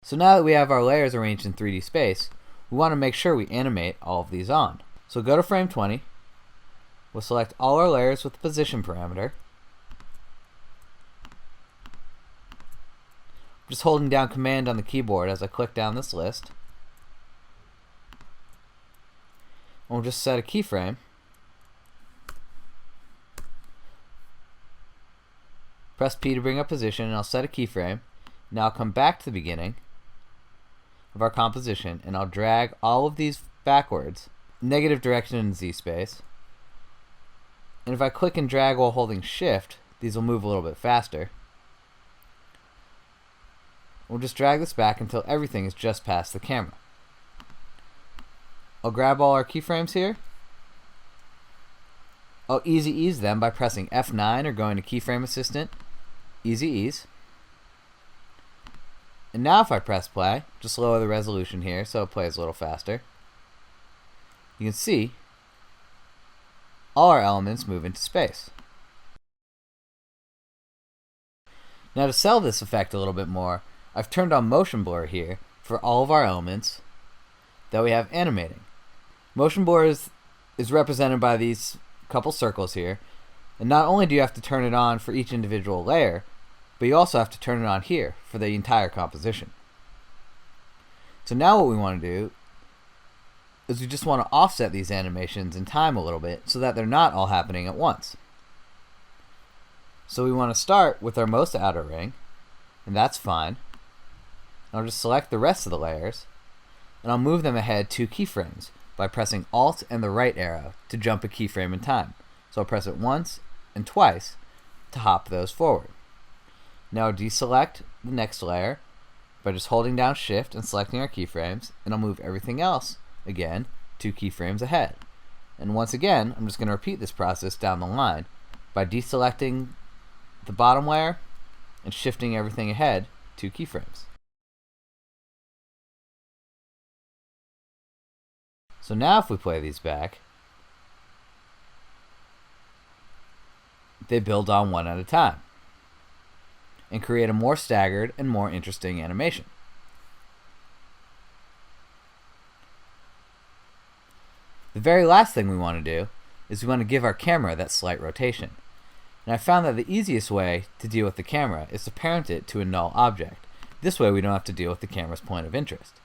So now that we have our layers arranged in 3D space, we want to make sure we animate all of these on. So go to frame 20, we'll select all our layers with the position parameter. I'm just holding down Command on the keyboard as I click down this list. And we'll just set a keyframe. Press P to bring up position, and I'll set a keyframe. Now I'll come back to the beginning of our composition, and I'll drag all of these backwards, negative direction in Z space. And if I click and drag while holding Shift, these will move a little bit faster. We'll just drag this back until everything is just past the camera. I'll grab all our keyframes here. I'll easy ease them by pressing F9 or going to Keyframe Assistant, Easy Ease. And now if I press play, just lower the resolution here so it plays a little faster. You can see all our elements move into space. Now to sell this effect a little bit more, I've turned on motion blur here for all of our elements that we have animating. Motion blur is represented by these couple circles here, and not only do you have to turn it on for each individual layer, but you also have to turn it on here for the entire composition. So now what we want to do is we just want to offset these animations in time a little bit so that they're not all happening at once. So we want to start with our most outer ring, and that's fine. I'll just select the rest of the layers, and I'll move them ahead 2 keyframes by pressing Alt and the right arrow to jump a keyframe in time. So I'll press it once and twice to hop those forward. Now deselect the next layer by just holding down Shift and selecting our keyframes, and I'll move everything else again 2 keyframes ahead. And once again, I'm just going to repeat this process down the line by deselecting the bottom layer and shifting everything ahead 2 keyframes. So now if we play these back, they build on one at a time and create a more staggered and more interesting animation. The very last thing we want to do is we want to give our camera that slight rotation. And I found that the easiest way to deal with the camera is to parent it to a null object. This way we don't have to deal with the camera's point of interest.